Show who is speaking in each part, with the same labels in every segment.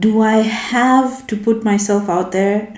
Speaker 1: Do I have to put myself out there?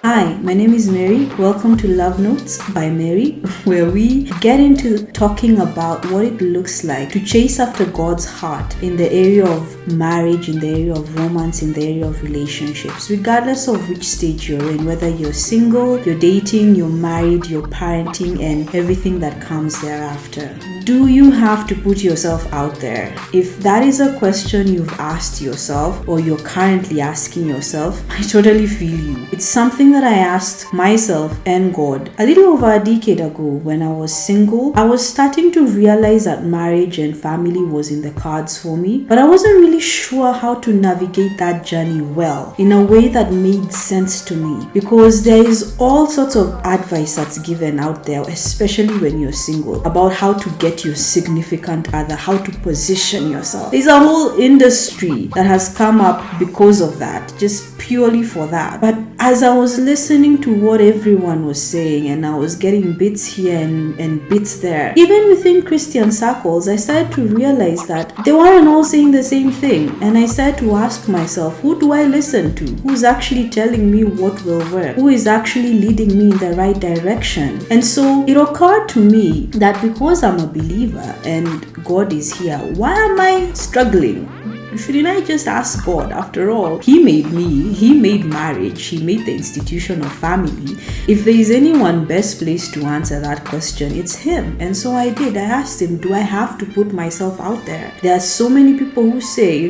Speaker 1: Hi, my name is Mary. Welcome to Love Notes by Mary, where we get into talking about what it looks like to chase after God's heart in the area of marriage, in the area of romance, in the area of relationships, regardless of which stage you're in, whether you're single, you're dating, you're married, you're parenting, and everything that comes thereafter. Do you have to put yourself out there? If that is a question you've asked yourself or you're currently asking yourself, I totally feel you. It's something that I asked myself and God a little over a decade ago when I was single. I was starting to realize that marriage and family was in the cards for me, but I wasn't really sure how to navigate that journey well in a way that made sense to me, because there is all sorts of advice that's given out there, especially when you're single, about how to get your significant other, how to position yourself. There's a whole industry that has come up because of that, just purely for that. But as I was listening to what everyone was saying, and I was getting bits here and bits there, even within Christian circles, I started to realize that they weren't all saying the same thing. And I started to ask myself, who do I listen to? Who's actually telling me what will work? Who is actually leading me in the right direction? And so it occurred to me that because I'm a believer and God is here, why am I struggling? Shouldn't I just ask God? After all, He made me, He made marriage, He made the institution of family. If there is anyone best placed to answer that question, it's Him. And so I did. I asked Him, do I have to put myself out there? There are so many people who say,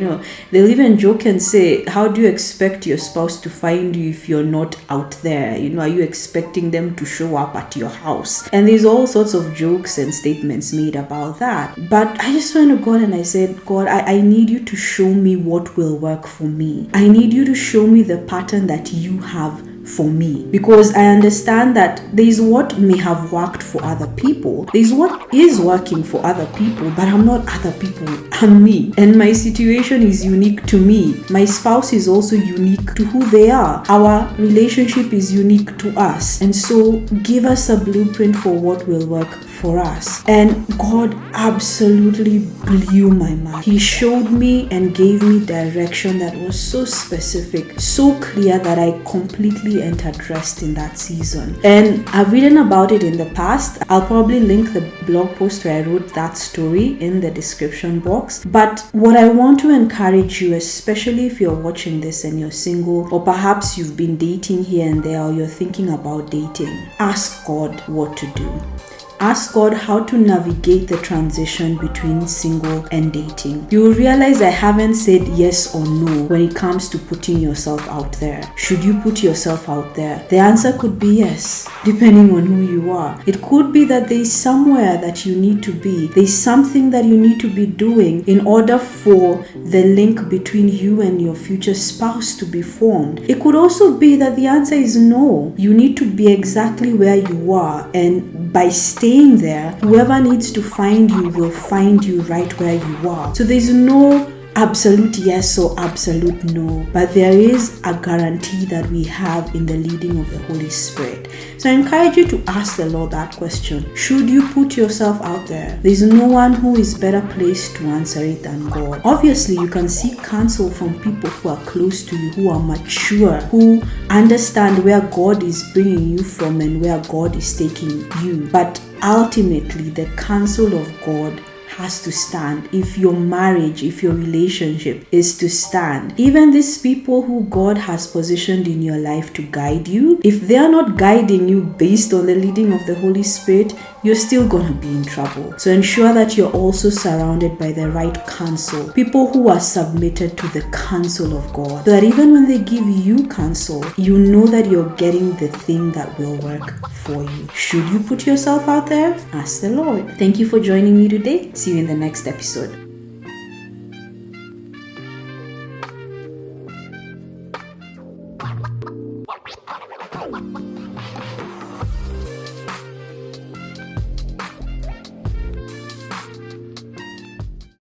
Speaker 1: they'll even joke and say, how do you expect your spouse to find you if you're not out there? Are you expecting them to show up at your house? And there's all sorts of jokes and statements made about that. But I just went to God and I said, God, I need you to show me what will work for me. I need you to show me the pattern that you have for me, because I understand that there is what may have worked for other people, there is what is working for other people, but I'm not other people, I'm me, and my situation is unique to me. My spouse is also unique to who they are. Our relationship is unique to us, and so give us a blueprint for what will work for us. And God absolutely blew my mind. He showed me and gave me direction that was so specific, so clear, that I completely entered rest in that season. And I've written about it in the past. I'll probably link the blog post where I wrote that story in the description box. But what I want to encourage you, especially if you're watching this and you're single, or perhaps you've been dating here and there, or you're thinking about dating, ask God what to do. Ask God how to navigate the transition between single and dating. You will realize I haven't said yes or no when it comes to putting yourself out there. Should you put yourself out there? The answer could be yes, depending on who you are. It could be that there is somewhere that you need to be. There is something that you need to be doing in order for the link between you and your future spouse to be formed. It could also be that the answer is no. You need to be exactly where you are, and by staying there, whoever needs to find you will find you right where you are. So there's no absolute yes or absolute no, but there is a guarantee that we have in the leading of the Holy Spirit. So I encourage you to ask the Lord that question. Should you put yourself out there? There's no one who is better placed to answer it than God. Obviously, you can seek counsel from people who are close to you, who are mature, who understand where God is bringing you from and where God is taking you. But ultimately, the counsel of God has to stand. If your marriage, if your relationship is to stand, even these people who God has positioned in your life to guide you, if they are not guiding you based on the leading of the Holy Spirit, you're still going to be in trouble. So ensure that you're also surrounded by the right counsel, people who are submitted to the counsel of God, so that even when they give you counsel, you know that you're getting the thing that will work for you. Should you put yourself out there? Ask the Lord. Thank you for joining me today. See you in the next episode.